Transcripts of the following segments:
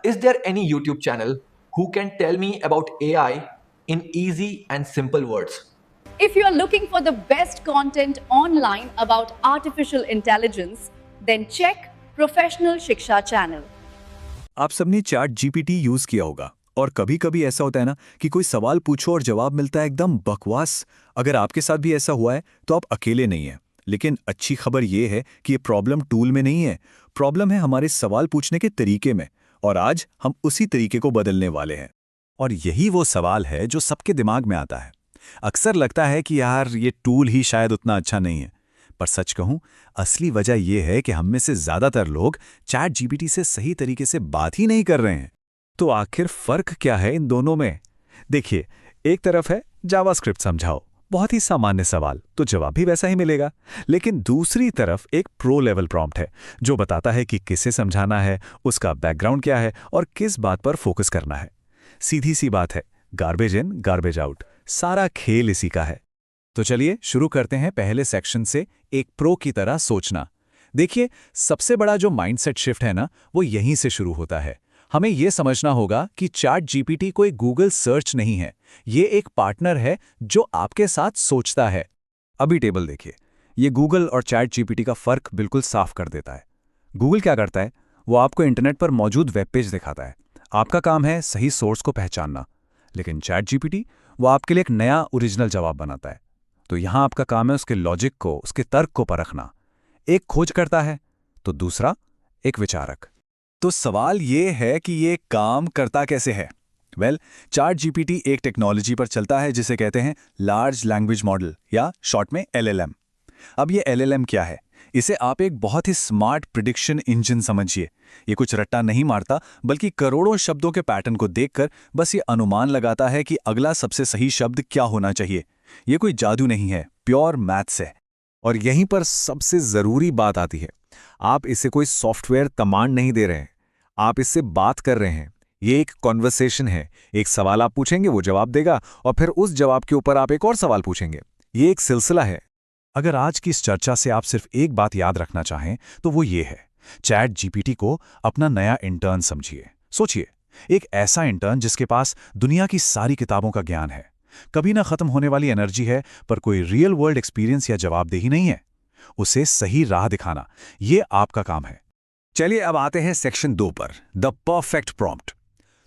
Is there any YouTube channel who can tell me about AI in easy and simple words? If you are looking for the best content online about artificial intelligence, then check Professional Shiksha channel. आप सबने chat GPT use किया होगा और कभी कभी ऐसा होता है ना कि कोई सवाल पूछो और जवाब मिलता है एकदम बकवास। अगर आपके साथ भी ऐसा हुआ है तो आप अकेले नहीं हैं। लेकिन अच्छी खबर ये है कि ये प्रॉब्लम टूल में नहीं है, प्रॉब्लम है हमारे सवाल पूछने के तरीके में। और आज हम उसी तरीके को बदलने वाले हैं। और यही वो सवाल है जो सबके दिमाग में आता है। अक्सर लगता है कि यार ये टूल ही शायद उतना अच्छा नहीं है, पर सच कहूं असली वजह यह है कि हम में से ज्यादातर लोग चैट जीपीटी से सही तरीके से बात ही नहीं कर रहे हैं। तो आखिर फर्क क्या है इन दोनों में? देखिए, एक तरफ है जावास्क्रिप्ट समझाओ, बहुत ही सामान्य सवाल तो जवाब भी वैसा ही मिलेगा। लेकिन दूसरी तरफ एक प्रो लेवल प्रॉम्प्ट है जो बताता है कि किसे समझाना है, उसका बैकग्राउंड क्या है और किस बात पर फोकस करना है। सीधी सी बात है, गार्बेज इन गार्बेज आउट, सारा खेल इसी का है। तो चलिए शुरू करते हैं पहले सेक्शन से, एक प्रो की तरह सोचना। देखिए, सबसे बड़ा जो माइंडसेट शिफ्ट है ना, वो यहीं से शुरू होता है। हमें यह समझना होगा कि चैट जीपीटी कोई गूगल सर्च नहीं है, ये एक पार्टनर है जो आपके साथ सोचता है। अभी टेबल देखिए, ये गूगल और चैट जीपीटी का फर्क बिल्कुल साफ कर देता है। गूगल क्या करता है? वो आपको इंटरनेट पर मौजूद वेब पेज दिखाता है, आपका काम है सही सोर्स को पहचानना। लेकिन चैट जीपीटी वो आपके लिए एक नया ओरिजिनल जवाब बनाता है। तो यहां आपका काम है उसके लॉजिक को, उसके तर्क को परखना। एक खोज करता है तो दूसरा एक विचारक। तो सवाल ये है कि ये काम करता कैसे है? चैट जीपीटी एक टेक्नोलॉजी पर चलता है जिसे कहते हैं लार्ज लैंग्वेज मॉडल या शॉर्ट में एलएलएम। अब ये एलएलएम क्या है? इसे आप एक बहुत ही स्मार्ट प्रिडिक्शन इंजन समझिए। ये कुछ रट्टा नहीं मारता, बल्कि करोड़ों शब्दों के पैटर्न को देखकर बस ये अनुमान लगाता है कि अगला सबसे सही शब्द क्या होना चाहिए। ये कोई जादू नहीं है, प्योर मैथ्स है। और यहीं पर सबसे जरूरी बात आती है, आप इसे कोई सॉफ्टवेयर कमांड नहीं दे रहे हैं, आप इससे बात कर रहे हैं। ये एक कॉन्वर्सेशन है। एक सवाल आप पूछेंगे, वो जवाब देगा, और फिर उस जवाब के ऊपर आप एक और सवाल पूछेंगे। ये एक सिलसिला है। अगर आज की इस चर्चा से आप सिर्फ एक बात याद रखना चाहें तो वो ये है, चैट जीपीटी को अपना नया इंटर्न समझिए। सोचिए, एक ऐसा इंटर्न जिसके पास दुनिया की सारी किताबों का ज्ञान है, कभी ना खत्म होने वाली एनर्जी है, पर कोई रियल वर्ल्ड एक्सपीरियंस या जवाबदेही नहीं है। उसे सही राह दिखाना, ये आपका काम है। चलिए अब आते हैं सेक्शन 2 पर, द परफेक्ट प्रॉम्प्ट।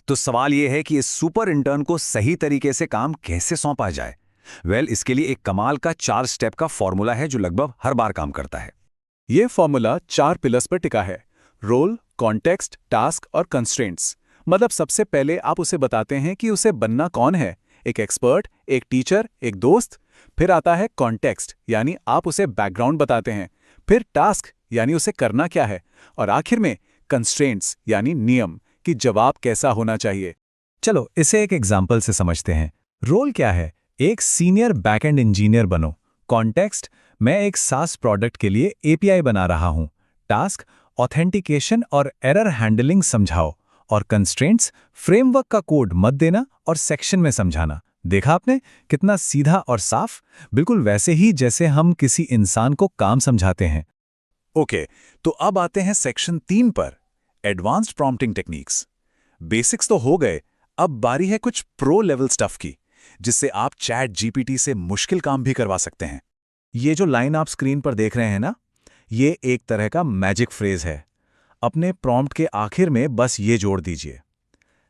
तो सवाल यह है कि इस सुपर इंटर्न को सही तरीके से काम कैसे सौंपा जाए। इसके लिए एक कमाल का 4 स्टेप का फॉर्मूला है जो लगभग हर बार काम करता है। यह फॉर्मूला 4 पिलर्स पर टिका है: रोल, कॉन्टेक्स्ट, टास्क और कंस्ट्रेंट्स। मतलब सबसे पहले आप उसे बताते हैं कि उसे बनना कौन है, एक एक्सपर्ट, एक टीचर, एक दोस्त। फिर आता है कॉन्टेक्स्ट, यानी आप उसे बैकग्राउंड बताते हैं। फिर टास्क, यानी उसे करना क्या है। और आखिर में कंस्ट्रेंट्स, यानी नियम, कि जवाब कैसा होना चाहिए। चलो इसे एक एग्जाम्पल से समझते हैं। रोल क्या है? एक सीनियर बैकएंड इंजीनियर बनो। कॉन्टेक्स्ट, मैं एक सास प्रोडक्ट के लिए एपीआई बना रहा हूं। टास्क, ऑथेंटिकेशन और एरर हैंडलिंग समझाओ। और कंस्ट्रेंट्स, फ्रेमवर्क का कोड मत देना और सेक्शन में समझाना। देखा आपने, कितना सीधा और साफ, बिल्कुल वैसे ही जैसे हम किसी इंसान को काम समझाते हैं। ओके, तो अब आते हैं सेक्शन 3 पर, एडवांस्ड प्रॉम्प्टिंग टेक्निक्स। बेसिक्स तो हो गए, अब बारी है कुछ प्रो लेवल स्टफ की, जिससे आप चैट जीपीटी से मुश्किल काम भी करवा सकते हैं। ये जो लाइन आप स्क्रीन पर देख रहे हैं ना, ये एक तरह का मैजिक फ्रेज है। अपने प्रॉम्प्ट के आखिर में बस ये जोड़ दीजिए,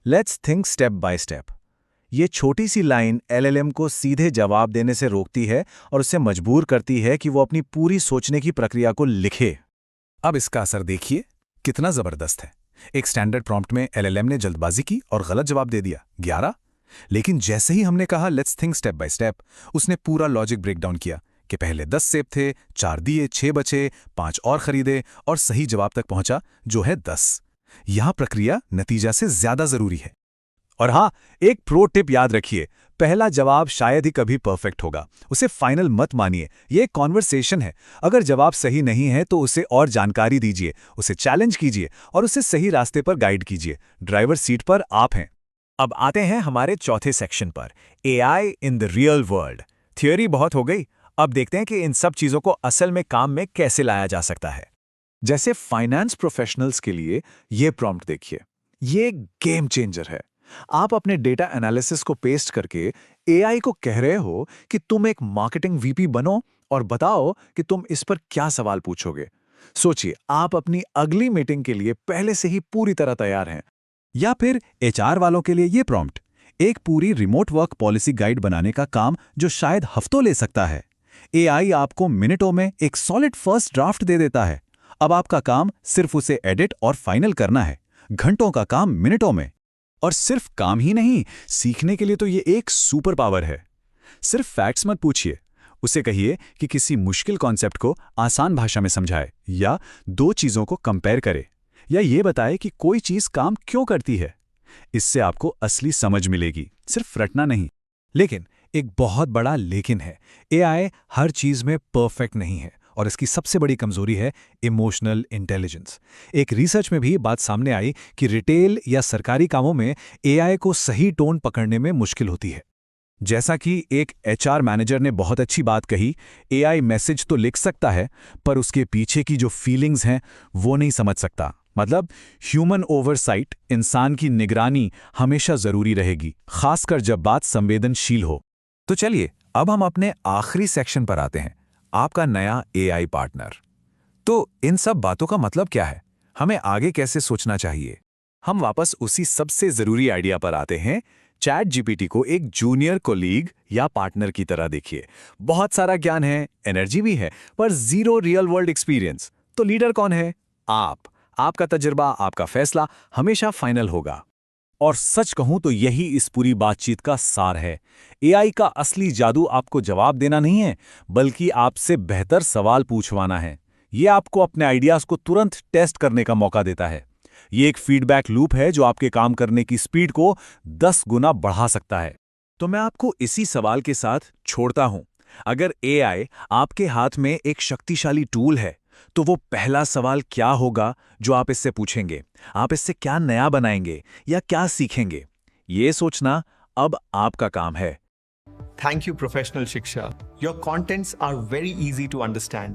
let's think step by step. ये छोटी सी लाइन एलएलएम को सीधे जवाब देने से रोकती है और उसे मजबूर करती है कि वो अपनी पूरी सोचने की प्रक्रिया को लिखे। अब इसका असर देखिए, कितना जबरदस्त है। एक स्टैंडर्ड प्रॉम्प्ट में एलएलएम ने जल्दबाजी की और गलत जवाब दे दिया, 11। लेकिन जैसे ही हमने कहा let's think step by step, उसने पूरा लॉजिक ब्रेकडाउन किया कि पहले 10 सेब थे, 4 दिए, 6 बचे, 5 और खरीदे और सही जवाब तक पहुंचा जो है 10। यहां प्रक्रिया नतीजा से ज्यादा जरूरी है। और हाँ, एक प्रो टिप याद रखिए, पहला जवाब शायद ही कभी परफेक्ट होगा, उसे फाइनल मत मानिए। ये एक कॉन्वर्सेशन है। अगर जवाब सही नहीं है तो उसे और जानकारी दीजिए, उसे चैलेंज कीजिए और उसे सही रास्ते पर गाइड कीजिए। ड्राइवर सीट पर आप हैं। अब आते हैं हमारे चौथे सेक्शन पर, AI in the real world. Theory बहुत हो गई, अब देखते हैं कि इन सब चीजों को असल में काम में कैसे लाया जा सकता है। जैसे फाइनेंस प्रोफेशनल्स के लिए ये प्रॉम्प्ट देखिए, ये गेम चेंजर है। आप अपने डेटा एनालिसिस को पेस्ट करके एआई को कह रहे हो कि तुम एक मार्केटिंग वीपी बनो और बताओ कि तुम इस पर क्या सवाल पूछोगे। सोचिए, आप अपनी अगली मीटिंग के लिए पहले से ही पूरी तरह तैयार हैं। या फिर एचआर वालों के लिए ये प्रॉम्प्ट, एक पूरी रिमोट वर्क पॉलिसी गाइड बनाने का काम जो शायद हफ्तों ले सकता है। एआई आपको मिनटों में एक सॉलिड फर्स्ट ड्राफ्ट दे देता है। अब आपका काम सिर्फ उसे एडिट और फाइनल करना है। घंटों का काम मिनटों में। और सिर्फ काम ही नहीं, सीखने के लिए तो ये एक सुपर पावर है। सिर्फ फैक्ट्स मत पूछिए, उसे कहिए कि किसी मुश्किल कॉन्सेप्ट को आसान भाषा में समझाए, या दो चीजों को कंपेयर करे, या ये बताए कि कोई चीज काम क्यों करती है। इससे आपको असली समझ मिलेगी, सिर्फ रटना नहीं। लेकिन एक बहुत बड़ा लेकिन है, एआई हर चीज में परफेक्ट नहीं है और इसकी सबसे बड़ी कमजोरी है इमोशनल इंटेलिजेंस। एक रिसर्च में भी बात सामने आई कि रिटेल या सरकारी कामों में एआई को सही टोन पकड़ने में मुश्किल होती है। जैसा कि एक एचआर मैनेजर ने बहुत अच्छी बात कही, एआई मैसेज तो लिख सकता है पर उसके पीछे की जो फीलिंग्स हैं वो नहीं समझ सकता। मतलब ह्यूमन ओवरसाइट, इंसान की निगरानी हमेशा जरूरी रहेगी, खासकर जब बात संवेदनशील हो। तो चलिए अब हम अपने आखिरी सेक्शन पर आते हैं, आपका नया एआई पार्टनर। तो इन सब बातों का मतलब क्या है, हमें आगे कैसे सोचना चाहिए? हम वापस उसी सबसे जरूरी आइडिया पर आते हैं। चैट जीपीटी को एक जूनियर कोलीग या पार्टनर की तरह देखिए। बहुत सारा ज्ञान है, एनर्जी भी है, पर जीरो रियल वर्ल्ड एक्सपीरियंस। तो लीडर कौन है? आपका तजुर्बा, आपका फैसला हमेशा फाइनल होगा। और सच कहूं तो यही इस पूरी बातचीत का सार है। एआई का असली जादू आपको जवाब देना नहीं है, बल्कि आपसे बेहतर सवाल पूछवाना है। ये आपको अपने आइडियाज को तुरंत टेस्ट करने का मौका देता है। ये एक फीडबैक लूप है जो आपके काम करने की स्पीड को 10 गुना बढ़ा सकता है। तो मैं आपको इसी सवाल के साथ छोड़ता हूं। अगर एआई आपके हाथ में एक शक्तिशाली टूल है, तो वो पहला सवाल क्या होगा जो आप इससे पूछेंगे? आप इससे क्या नया बनाएंगे या क्या सीखेंगे? ये सोचना अब आपका काम है। Thank you, Professional Shiksha. Your contents are very easy to understand.